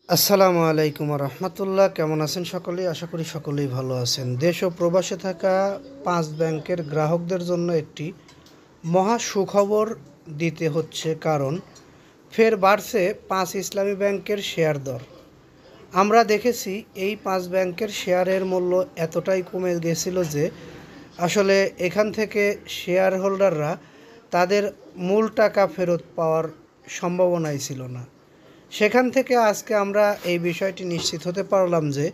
আসসালামু আলাইকুম রহমতুল্লাহ। কেমন আছেন সকলেই? আশা করি সকলেই ভালো আছেন। দেশ ও প্রবাসে থাকা 5 ব্যাংকের গ্রাহকদের জন্য একটি মহা সুখবর দিতে হচ্ছে, কারণ ফের বাড়ছে 5 ইসলামী ব্যাংকের শেয়ার দর। আমরা দেখেছি এই 5 ব্যাংকের শেয়ারের মূল্য এতটাই কমে গেছিল যে আসলে এখান থেকে শেয়ার হোল্ডাররা তাদের মূল টাকা ফেরত পাওয়ার সম্ভাবনাই ছিল না। সেখান থেকে আজকে আমরা এই বিষয়টি নিশ্চিত হতে পারলাম যে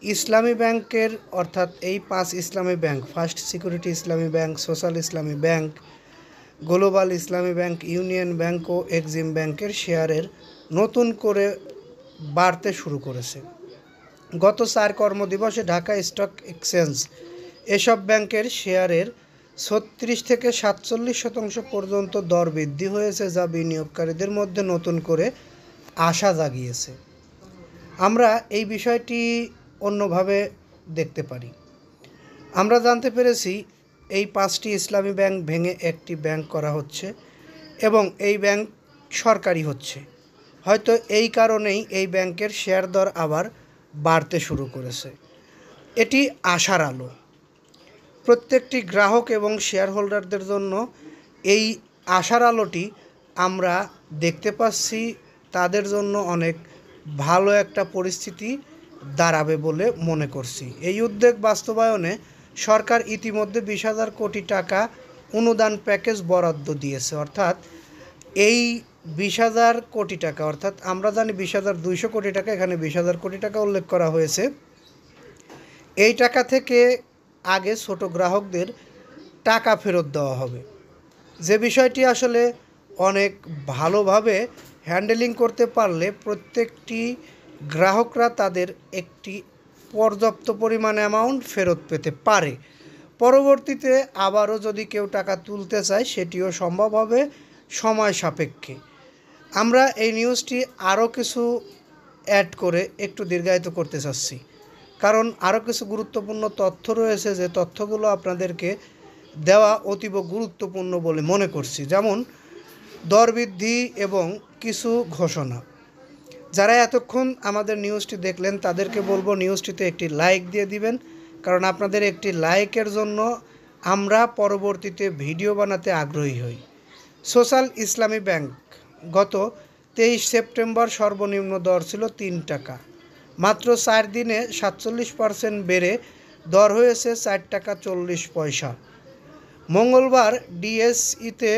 ইসলামী ব্যাংকের অর্থাৎ এই 5 ইসলামী ব্যাংক, ফার্স্ট সিকিউরিটি ইসলামী ব্যাংক, সোশ্যাল ইসলামী ব্যাংক, গ্লোবাল ইসলামী ব্যাংক, ইউনিয়ন ব্যাংক ও এক্সিম ব্যাংকের শেয়ারের নতুন করে বাড়তে শুরু করেছে। গত 4 কর্মদিবসে ঢাকা স্টক এক্সচেঞ্জ এসব ব্যাংকের শেয়ারের 36 থেকে 47% পর্যন্ত দর বৃদ্ধি হয়েছে, যা বিনিয়োগকারীদের মধ্যে নতুন করে আশা জাগিয়েছে। আমরা এই বিষয়টি অন্যভাবে দেখতে পারি। আমরা জানতে পেরেছি এই 5টি ইসলামী ব্যাংক ভেঙে একটি ব্যাংক করা হচ্ছে এবং এই ব্যাংক সরকারি হচ্ছে। হয়তো এই কারণেই এই ব্যাংকের শেয়ার দর আবার বাড়তে শুরু করেছে। এটি আশার আলো। প্রত্যেকটি গ্রাহক এবং শেয়ার হোল্ডারদের জন্য এই আশার আলোটি আমরা দেখতে পাচ্ছি। তাদের জন্য অনেক ভালো একটা পরিস্থিতি দাঁড়াবে বলে মনে করছি। এই উদ্যোগ বাস্তবায়নে সরকার ইতিমধ্যে 20,000 কোটি টাকা অনুদান প্যাকেজ বরাদ্দ দিয়েছে। অর্থাৎ এই 20,000 কোটি টাকা, অর্থাৎ আমরা জানি 20,200 কোটি টাকা, এখানে 20,000 কোটি টাকা উল্লেখ করা হয়েছে। এই টাকা থেকে আগে ছোট গ্রাহকদের টাকা ফেরত দেওয়া হবে, যে বিষয়টি আসলে অনেক ভালোভাবে হ্যান্ডেলিং করতে পারলে প্রত্যেকটি গ্রাহকরা তাদের একটি পর্যাপ্ত পরিমাণ অ্যামাউন্ট ফেরত পেতে পারে। পরবর্তীতে আবারও যদি কেউ টাকা তুলতে চায় সেটিও সম্ভব হবে সময় সাপেক্ষে। আমরা এই নিউজটি আরও কিছু অ্যাড করে একটু দীর্ঘায়িত করতে চাচ্ছি, কারণ আরও কিছু গুরুত্বপূর্ণ তথ্য রয়েছে, যে তথ্যগুলো আপনাদেরকে দেওয়া অতীব গুরুত্বপূর্ণ বলে মনে করছি। যেমন দর বৃদ্ধি এবং কিছু ঘোষণা। যারা এতক্ষণ আমাদের নিউজটি দেখলেন তাদেরকে বলবো নিউজটিতে একটি লাইক দিয়ে দিবেন, কারণ আপনাদের একটি লাইকের জন্য আমরা পরবর্তীতে ভিডিও বানাতে আগ্রহী হই। সোশ্যাল ইসলামী ব্যাংক গত 23 সেপ্টেম্বর সর্বনিম্ন দর ছিল 3 টাকা। মাত্র 4 দিনে 47% বেড়ে দর হয়েছে 4 টাকা 40 পয়সা। মঙ্গলবার ডিএসইতে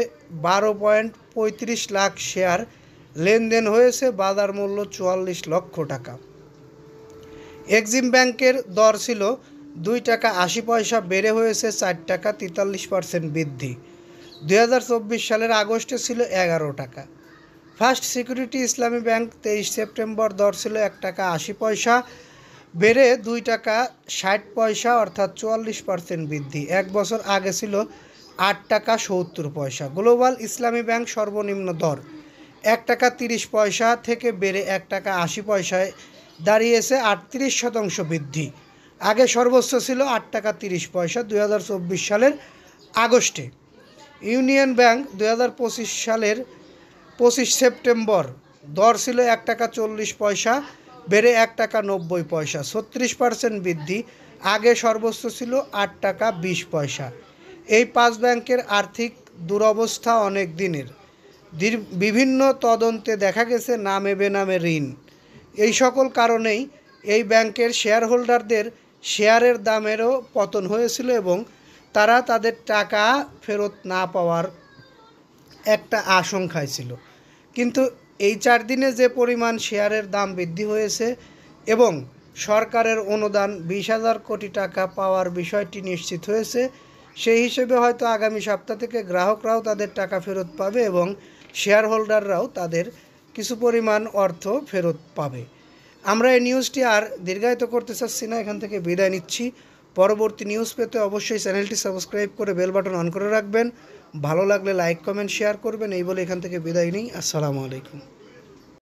12.35 লাখ শেয়ার লেনদেন হয়েছে, বাজার মূল্য 44 লক্ষ টাকা। এক্সিম ব্যাংকের দর ছিল 2 টাকা 80 পয়সা, বেড়ে হয়েছে 4 টাকা 43% বৃদ্ধি। 2024 সালের আগস্টে ছিল 11 টাকা। ফার্স্ট সিকিউরিটি ইসলামী ব্যাংক 23 সেপ্টেম্বর দর ছিল 1 টাকা 80 পয়সা, বেড়ে 2 টাকা 60 পয়সা, অর্থাৎ 44% বৃদ্ধি। 1 বছর আগে ছিল 8 টাকা 70 পয়সা। গ্লোবাল ইসলামী ব্যাংক সর্বনিম্ন দর 1 টাকা 30 পয়সা থেকে বেড়ে 1 টাকা 80 পয়সায় দাঁড়িয়েছে, 38% বৃদ্ধি। আগে সর্বোচ্চ ছিল 8 টাকা 30 পয়সা 2024 সালের আগস্টে। ইউনিয়ন ব্যাংক 2025 সালের 25 সেপ্টেম্বর দর ছিল 1 টাকা 40 পয়সা, বেড়ে 1 টাকা 90 পয়সা, 36% বৃদ্ধি। আগে সর্বোচ্চ ছিল 8 টাকা 20 পয়সা। এই 5 ব্যাংকের আর্থিক দুরবস্থা অনেক দিনের। বিভিন্ন তদন্তে দেখা গেছে নামে বেনামে ঋণ। এই সকল কারণেই এই ব্যাংকের শেয়ার হোল্ডারদের শেয়ারের দামেরও পতন হয়েছিল এবং তারা তাদের টাকা ফেরত না পাওয়ার একটা আশঙ্কায় ছিল। কিন্তু এই 4 দিনে যে পরিমাণ শেয়ারের দাম বৃদ্ধি হয়েছে এবং সরকারের অনুদান 20,000 কোটি টাকা পাওয়ার বিষয়টি নিশ্চিত হয়েছে, সেই হিসেবে হয়তো আগামী সপ্তাহ থেকে গ্রাহকরাও তাদের টাকা ফেরত পাবে এবং শেয়ার হোল্ডাররাও তাদের কিছু পরিমাণ অর্থ ফেরত পাবে। আমরা এই নিউজটি আর দীর্ঘায়িত করতে চাচ্ছি না, এখান থেকে বিদায় নিচ্ছি। পরবর্তী নিউজ পেতে অবশ্যই চ্যানেলটি সাবস্ক্রাইব করে বেল বাটন অন করে রাখবেন। ভালো লাগলে লাইক কমেন্ট শেয়ার করবেন। এই বলে এখান থেকে বিদায় নিই। আসসালামু আলাইকুম।